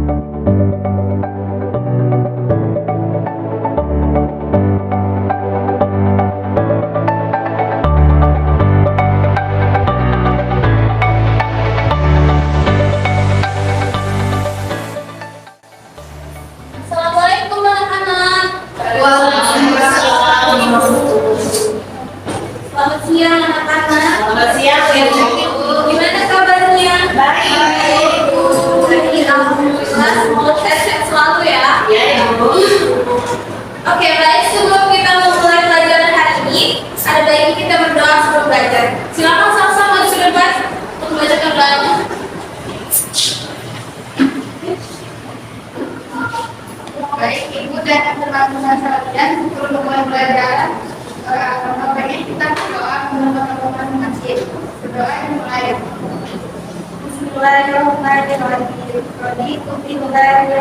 Assalamualaikum anak-anak. Selamat siang anak-anak. Selamat siang, Ibu. Gimana kabarnya? Baik. Alhamdulillah, semoga sehat selalu ya. Ya, Ibu. Oke, baik. Sebelum kita memulai pelajaran hari ini, ada baiknya kita berdoa sebelum belajar. Silakan sama-sama maju ke depan untuk membacakan doanya. Baik, Ibu dan teman-teman sekalian, sebelum mulai pelajaran, baiknya kita berdoa teman-teman masjid. Berdoa yang mulai. Bismillahirrahmanirrahim. Raditu billahi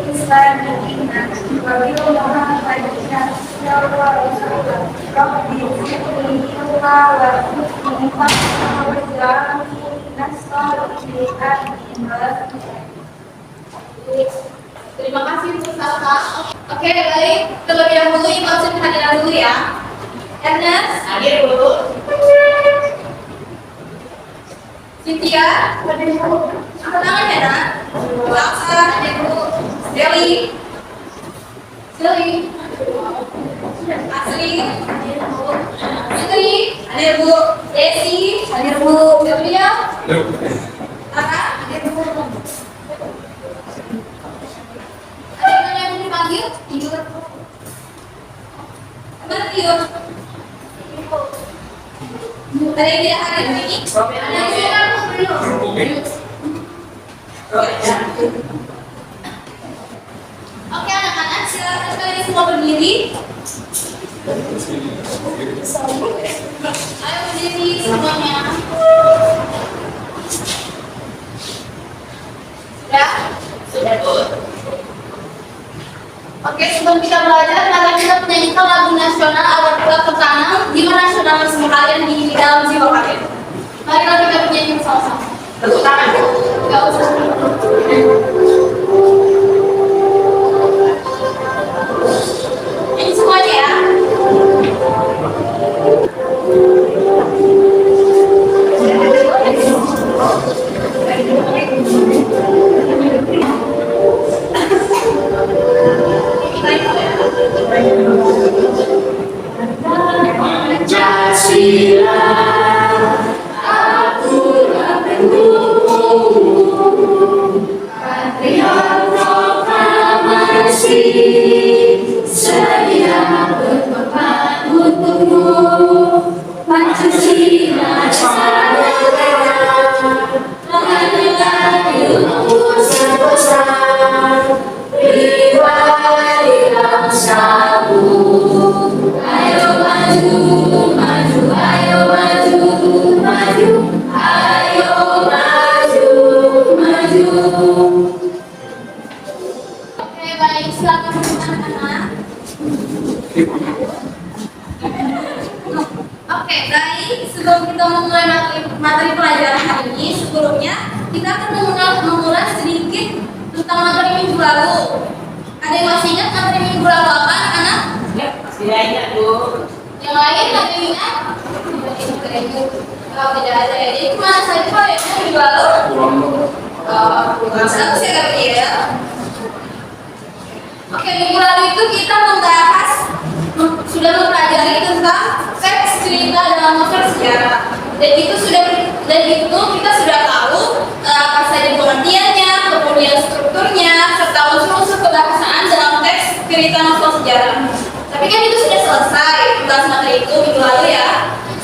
Islam dina wa bi Muhammadin sallallahu alaihi wasallam. Rabbi zidni ilma wa zidni fahma waj'alni Terima kasih untuk Salsa. Oke, baik. Terlebih dahulu Imam sudah hadirin dulu ya. Ernest, Hadir, Bu. Cynthia, angkat tangan ya nak. Salsa, hadir dulu. Sally, Asli, Sri, hadir Bu. Desi, hadir Bu. Julia, Tata, hadir Bu. Ada yang dipanggil? Tidur. Mana tidur? Ada yang tidak hadir ini? Ada yang silakan belum? Oke anak-anak, silakan kalian semua berdiri. Ayo berdiri semuanya. Sudah? Sudah, Bu. Oke, sebelum kita belajar, mari kita menyanyikan lagu nasional Awal Pula Pertama. Gimana nasionalisme kalian di dalam jiwa kalian? Marilah kita menyanyi sama-sama. Tepuk tangan, Bu. Gak usah. Ini semuanya ya. Pancasila, aturan pendukung Patriot Proklamasi, sedia berkorban untukmu. Pancasila mengandalkan ilmu sebesar pribadi bangsamu. Ayo maju, maju, ayo maju, maju, ayo maju, maju. Oke, baik. Silakan anak-anak. Oke, baik. Sebelum kita memulai materi pelajaran hari ini, sebelumnya kita akan mengulas sedikit tentang materi minggu lalu. Ada yang masih ingat materi minggu lalu apa, anak? Ya, pasti ingat, Bu. Yang lain ada yang ingat? Kalau tidak ada ya, jadi kemana saja Pak ya minggu lalu? Bagus ya Kak ya. Oke, minggu lalu itu kita sudah mempelajari tentang teks cerita dalam novel sejarah. Dan itu kita sudah tahu apa saja pengertiannya, kemudian strukturnya, serta unsur-unsur kebahasaan dalam teks cerita novel sejarah. Tapi kan itu sudah selesai membahas materi itu minggu lalu ya.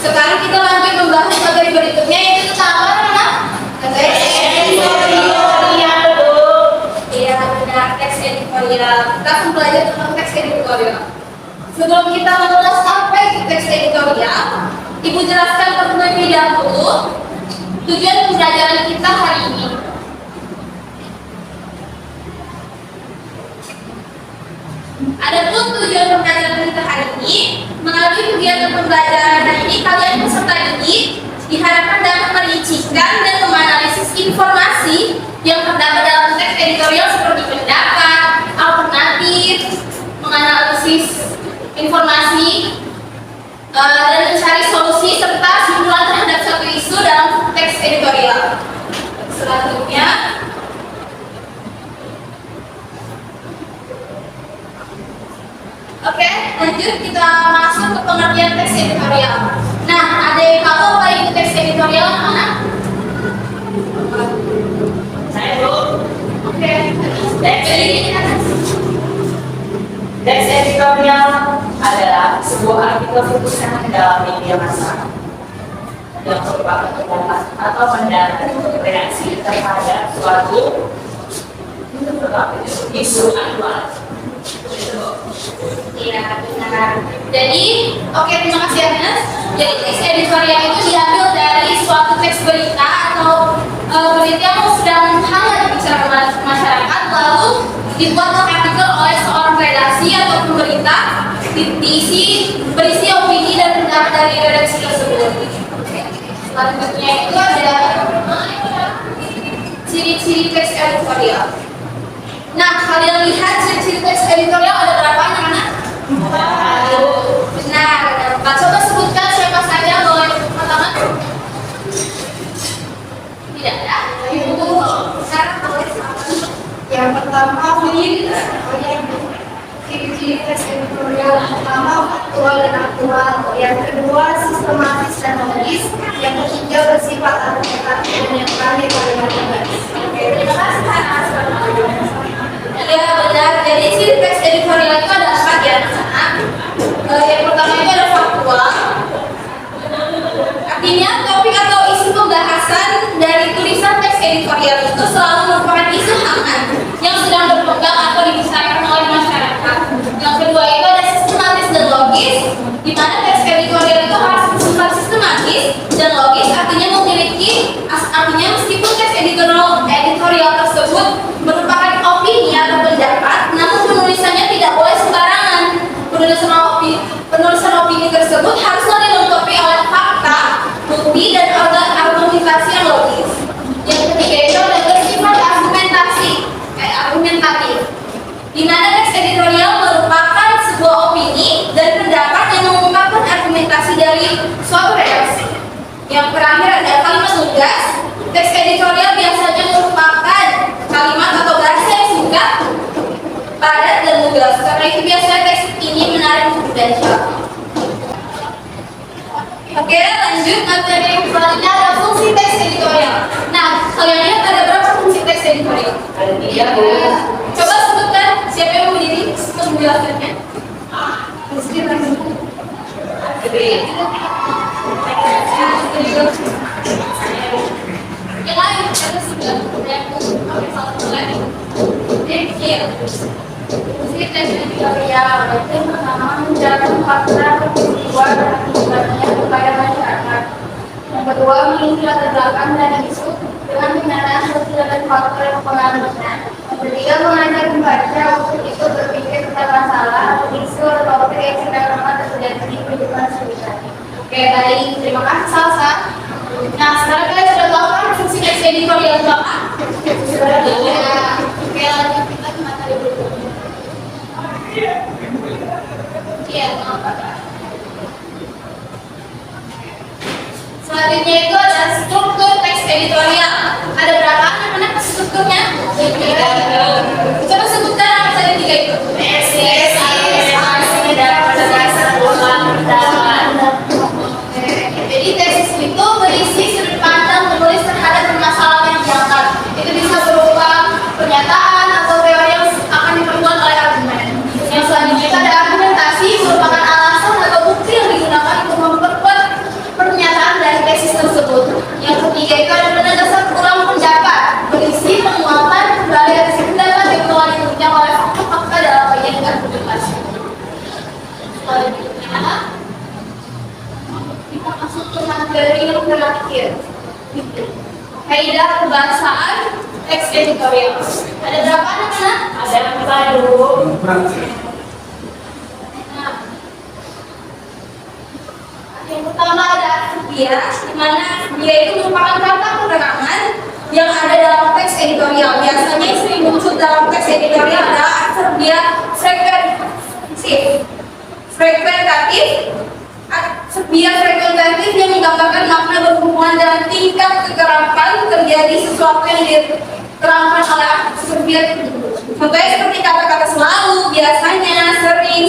Sekarang kita lanjut membahas materi berikutnya yaitu tentang apa anak? Teks editorial, Bu. Iya benar, teks editorial. Kita akan belajar tentang teks editorial. Sebelum kita mengulas apa itu teks editorial, Ibu jelaskan terlebih dahulu tujuan pembelajaran kita hari ini. Adapun tujuan pembelajaran kita hari ini, melalui kegiatan pembelajaran hari ini, kalian peserta didik diharapkan dapat merincikan dan menganalisis informasi yang terdapat dalam teks editorial seperti pendapat, alternatif, menganalisis informasi, dan mencari solusi serta simpulan terhadap suatu isu dalam teks editorial. Selanjutnya, oke, lanjut kita masuk ke pengertian teks editorial. Nah, ada yang tahu apa itu teks editorial mana? Saya Bu. Oke, Teks editorial adalah sebuah artikel tulisan dalam media massa yang merupakan pendapat atau pandangan reaksi terhadap suatu isu aktual. iya benar. Jadi, oke, terima kasih Agnes. Jadi teks editorial itu diambil dari suatu teks berita atau berita yang sedang hangat dibicarakan masyarakat, lalu dibuat artikel oleh seorang redaksi atau pemberita, berisi opini dan pendapat dari redaksi tersebut. Selanjutnya itu ada ciri-ciri teks editorial. Nah, kalian lihat ciri-ciri teks editorial ada berapa anak-anak? Benar, ada 4. Coba sebutkan siapa saja, boleh pertama? Tidak ada. Sekarang boleh Yang pertama, ciri-ciri teks editorial pertama faktual dan aktual. Yang kedua, sistematis dan logis. Yang ketiga, bersifat argumentatif. Dan yang terakhir, kalimat tegas. Oke, terima kasih Hana. Ya benar, jadi ciri teks editorial itu ada 4 ya anak-anak. Yang pertama itu ada faktual. Artinya topik atau isu pembahasan dari tulisan teks editorial itu selalu merupakan isu hangat yang sedang berkembang atau dibicarakan oleh masyarakat. Yang kedua itu ada sistematis dan logis, di mana teks editorial itu harus bersifat sistematis dan logis, artinya meskipun teks editorial tersebut merupakan opini atau pendapat, namun penulisannya tidak boleh sembarangan. Penulisan opini tersebut haruslah dilengkapi oleh fakta, bukti, dan argumentasi yang logis. Yang ketiga itu ada bersifat argumentatif, di mana teks editorial merupakan sebuah opini dan pendapat yang mengungkapkan argumentasi dari suatu redaksi. Yang terakhir ada kalimat tugas. Teks editorial biasanya merupakan kalimat atau bahasa yang singkat, padat, dan lugas. Karena itu biasanya teks ini menarik untuk dibaca. Oke, lanjut materi yang selanjutnya ada fungsi teks editorial. Nah, kalian lihat ada berapa fungsi teks editorial? Ada 3 Bu. Coba sebutkan siapa yang mau berdiri untuk menjelaskannya. Yang lain ada sudah satu lagi. Fungsi teks editorial itu pertama menjaga fakta, kedua akibatnya kepada masyarakat. Yang kedua mengisi latar belakang dan isu dengan penyataan sosial dan faktor yang mempengaruhinya. Yang ketiga mengajak pembaca untuk ikut berpikir tentang masalah, isu atau topik yang sedang ramai terjadi di kehidupan sehari-hari. Oke, baik. Terima kasih Salsa. Nah, sekarang kalian sudah tahu kan fungsi teks editorial itu apa? Sudah Ya. Oke, lanjut kita ke materi berikutnya. Iya, selanjutnya itu ada struktur teks editorial. Ada berapa anak-anak strukturnya? 3. Coba sebutkan apa tadi 3 itu? Jadi tesis itu berisi sudut pandang penulis terhadap permasalahan yang diangkat. Itu bisa berupa pernyataan atau teori yang akan diperkuat oleh argumen. Yang selanjutnya itu ada argumentasi, merupakan alasan atau bukti yang digunakan untuk memperkuat pernyataan dari tesis tersebut. Yang ketiga itu ada penegasan ulang pendapat, berisi penguatan kembali atas pendapat yang telah ditunjang oleh fakta dalam bagian argumentasi. Selanjutnya kita masuk ke materi yang terakhir. Kaidah kebahasaan teks editorial. Ada berapa anak-anak? Ada 4 Bu. Nah, yang pertama ada dia, di mana dia itu merupakan kata penerangan yang ada dalam teks editorial. Biasanya yang sering muncul dalam teks editorial adalah adverbial frekuentatif. Adverbial frekuentatif yang menggambarkan makna berhubungan dengan tingkat kekerapan terjadi sesuatu yang diterangkan oleh adverbial itu. Contohnya seperti kata-kata selalu, biasanya, sering,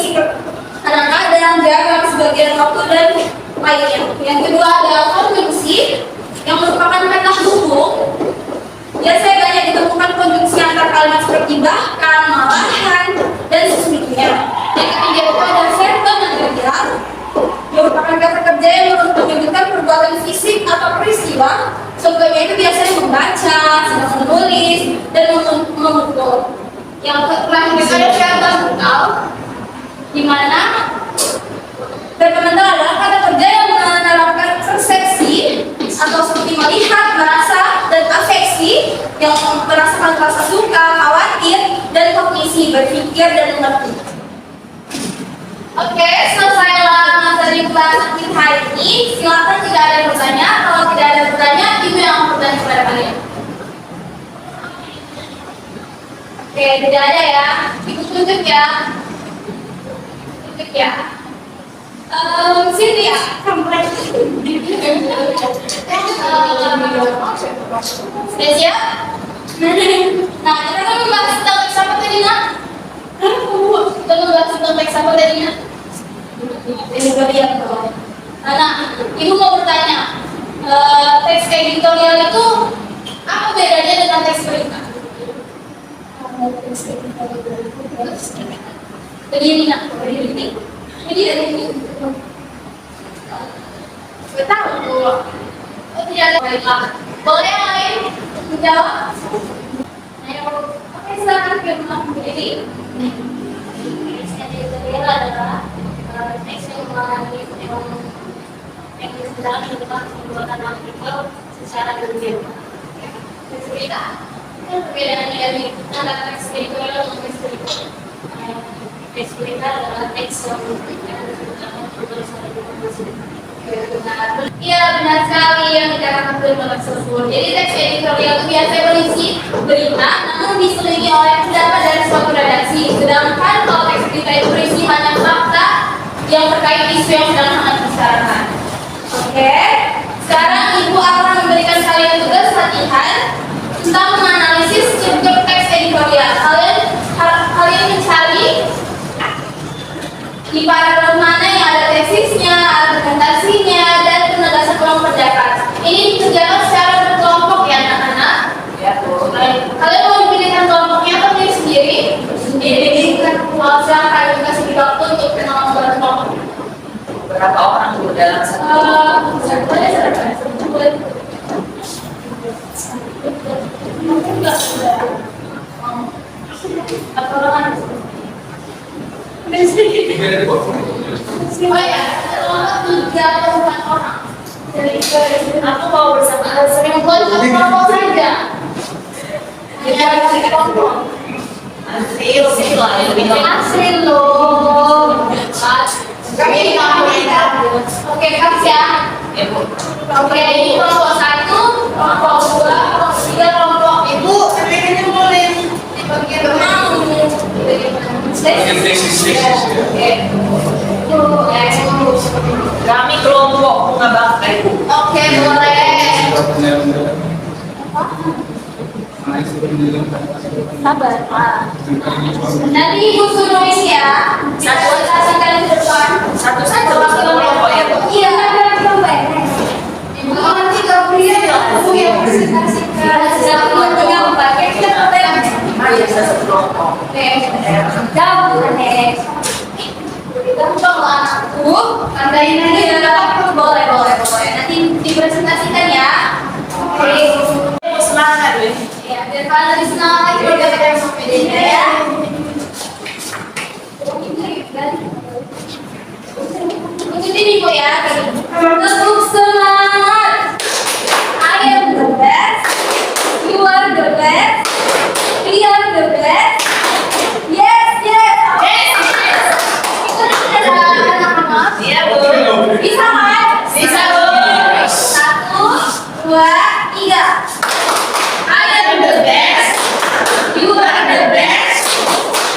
kadang-kadang, jarang, sebagian waktu, dan lainnya. Yang kedua adalah konjungsi yang merupakan kata hubung. Biasanya banyak ditemukan konjungsi antar kalimat seperti bahkan, malahan, dan sesungguhnya. Yang ketiga itu ada verba material, merupakan kata kerja yang menunjukkan perbuatan fisik atau peristiwa. Contohnya itu biasanya membaca, sedang menulis, dan memukul. Yang terakhir itu ada verba mental, di mana verba mental adalah kata kerja yang menerapkan persepsi atau seperti melihat, merasa, dan afeksi yang merasakan rasa suka, khawatir, dan kognisi, berpikir, dan mengerti. Oke, selesailah materi pembahasan kita hari ini. Silakan jika ada yang bertanya. Kalau tidak ada pertanyaan, Ibu yang bertanya kepada kalian. Oke, tidak ada ya. Ibu tunjuk ya. Tunjuk ya. Sini ya. Sudah siap? Nah, kita akan membahas tentang teks apa tadi, Nak? Kita membahas tentang teks apa tadi, Nak? Editorial. Nah, Ibu mau bertanya, teks editorial itu apa bedanya dengan teks berita? Begini, Nak. Begini. Betul. Oh, tidak ada baiklah. Boleh yang lain menjawab? Ayo, oke, silakan jadi editorial adalah teks yang mengalami yang sedang dilakukan pembuatan artikel secara detail. Teks berita kan perbedaan dari antara teks editorial dan teks berita. Teks berita adalah teks yang disebutkan secara detail. Iya, benar sekali yang dikatakan Firman tersebut. Jadi teks editorial itu biasanya berisi berita, namun diselingi oleh pendapat dari suatu redaksi. Sedangkan kalau teks berita itu berisi hanya fakta yang terkait isu yang sedang hangat dibicarakan. Oke, sekarang Ibu akan memberikan kalian tugas latihan tentang menganalisis struktur teks editorial. Kalian mencari di paragraf mana yang ada tesisnya, argumentasinya, dan penegasan ulang pendapat. Ini dikerjakan secara berkelompok ya anak-anak. Ya, Bu. Kalian mau dipilihkan kelompoknya atau pilih sendiri? Sendiri. Kalau saya akan dikasih waktu untuk kelompok. Berapa orang Bu dalam satu? Atau orang? Oh ya, kelompok 3 atau 4 orang. Aku mau bersama Yang kelompok saja. Ya, kelompok. Asri lah lebih Asri loh. Kami Oke, Kak ya. Ibu. Oke, ini kelompok 1, kelompok 2, kelompok 3, kelompok Ibu. Ini boleh dibagian mau. Oke. Kami kelompok bunga bangkai Bu. Oke, boleh. Sabar, Pak. Nanti Ibu suruh ini ya. Satu kali ke depan. Satu saja waktu kelompok ya Bu. Iya, kan kelompok. Ibu nanti ke pria ya. Ibu yang presentasikan. Sedang mencoba kita yang Ayo satu kelompok. Oke. Jauh, next. Gampang lah anakku. Tandain aja ya. Boleh. Nanti dipresentasikan ya. Oke. Semangat Bu. Ya, biar kalian lebih senang lagi belajar yang bedanya ya. Ikuti nih Bu ya. Tetap semangat. I am the best. You are the best. We are the best. Yes. Itu ada anak-anak. Iya Bu. Bisa kan? Bisa Bu. 1, 2, 3.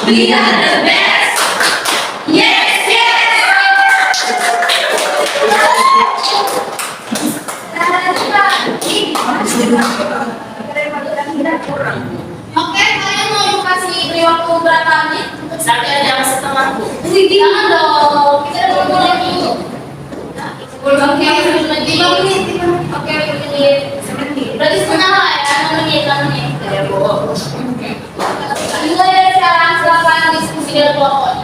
We are the best. Yes, Oke, kalian mau kasih beri waktu berapa menit? Sampai jam setengah Bu. Jangan dong, kita udah mulai dulu. Oke, 5 menit. Oke, 5 menit. Berarti setengah lah ya, 6 menit, 6 menit. Ya Bu. Mulai dari sekarang, silakan diskusi dengan kelompok.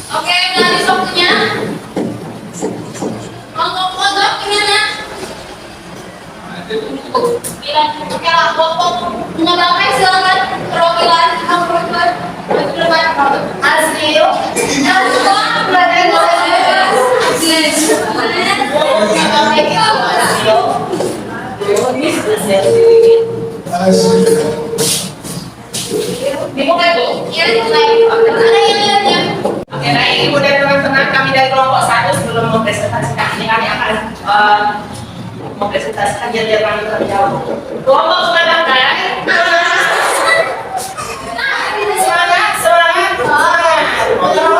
Oke, udah habis waktunya. Kelompok gimana? Oke lah, kelompok bunga bangkai silakan perwakilan perwakilan Azril. Dimulai Bu. Ya, dimulai. Ada yang lihatnya? Oke, baik Ibu dan teman-teman, kami dari kelompok 1 sebelum mempresentasikan ini kami akan mempresentasikan jadi kami terlebih dahulu. Kelompok bunga bangkai. Semangat, semangat, semangat. Kelompok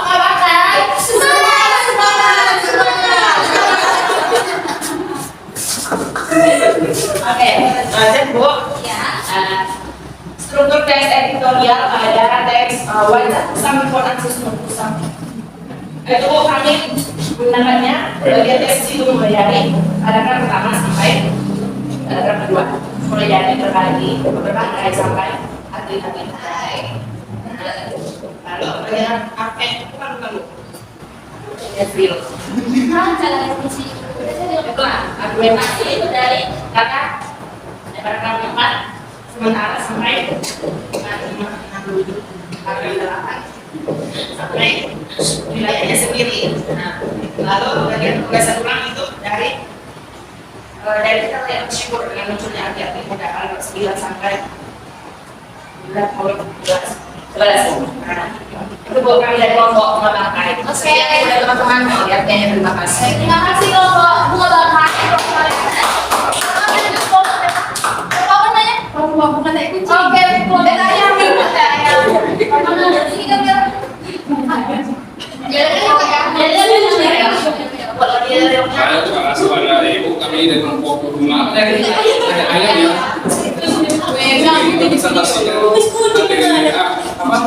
bunga bangkai. Oke, lanjut Bu. Ya. Struktur teks editorial pada teks wajah kusam informasi kusam. Itu Bu, kami menggunakannya bagian teks itu mulai dari paragraf pertama sampai paragraf kedua. Mulai dari berbagai sampai atlet-atlet. Lalu bagian aspek bukan Bu. Ya, skill. Itulah argumentasi itu dari kata paragraf 4 sementara sampai sampai wilayahnya sendiri. Nah, lalu bagian tugasan ulang itu dari kita lihat bersyukur dengan munculnya arti-arti pada paragraf 9 sampai 11. Nah, itu Bu, kami dari kelompok bunga bangkai. Oke, udah teman-teman lihatnya, terima kasih. terima kasih kelompok bunga bangkai. Apa namanya? Bukan kayak kucing. Oke, kelompok ayam. Saya terima kasih pada Ibu kami dari kelompok bunga dari ayam ya. Ini presentasinya dari apa?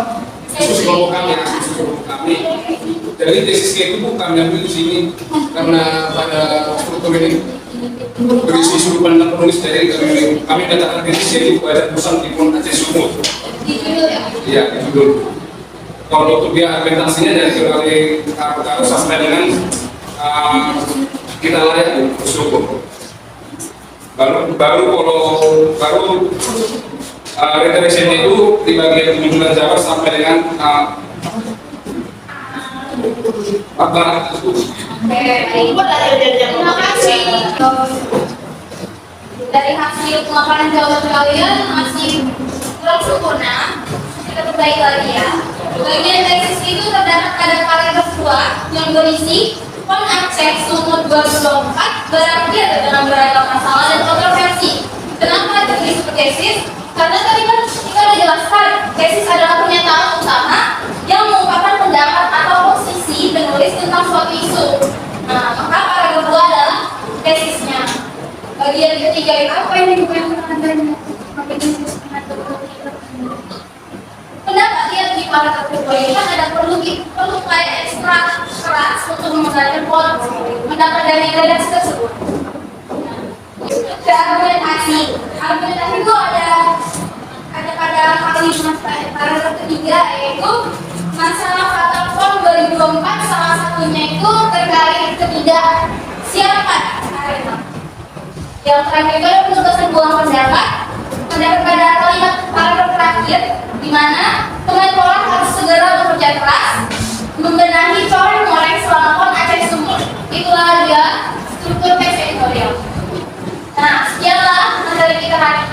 Khusus kelompok kami ya, khusus kelompok kami. Jadi tesisnya itu Bu kami ambil di sini karena pada struktur ini berisi sudut pandang penulis dari kami katakan tesisnya itu pada pusat Timun Aceh Sumut. Iya, itu dulu. Kalau untuk dia argumentasinya dari berbagai perkara sampai dengan kita lihat bersyukur. Baru referensinya itu di bagian kemunculan Jawa sampai dengan apa? Terima kasih. Dari hasil pemaparan jawaban kalian masih kurang sempurna. Kita perbaiki lagi ya. Bagian tesis itu terdapat pada paragraf 2 yang berisi PON Aceh Sumut 2024 berarti ada dengan beragam masalah dan kontroversi. Kenapa disebut tesis? Karena tadi kan kita sudah jelaskan tesis adalah pernyataan utama yang mengungkapkan pendapat atau posisi penulis tentang suatu isu. Nah, maka paragraf 2 adalah tesisnya. Bagian ketiga itu Apa yang digunakan adanya? Apa yang pendapat lihat di paragraf kedua ini kan ada perlu kayak ekstra keras untuk menggunakan poin pendapat dari redaksi tersebut. Argumentasi itu ada pada paragraf ketiga yaitu masalah fatal PON 2024 salah satunya itu terkait ketidaksiapan. Yang terakhir itu ada penugasan buang pendapat pada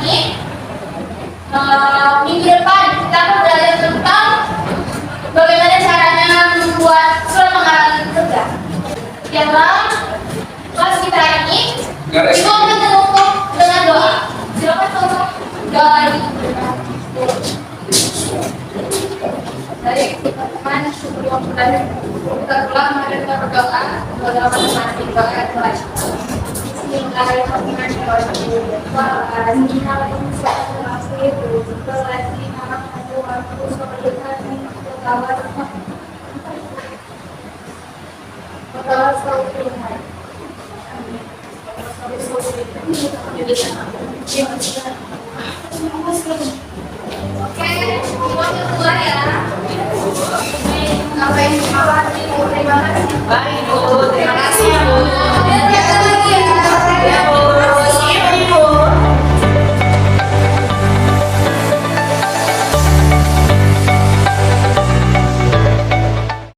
ini minggu depan kita akan belajar tentang bagaimana caranya membuat surat pengarahan kerja. Dalam kelas kita ini itu akan ditutup dengan doa. Silakan tutup doa di Baik, teman-teman, sebelum kita pulang, mari kita berdoa. Berdoa masing-masing doa mulai. Bismillahirrahmanirrahim.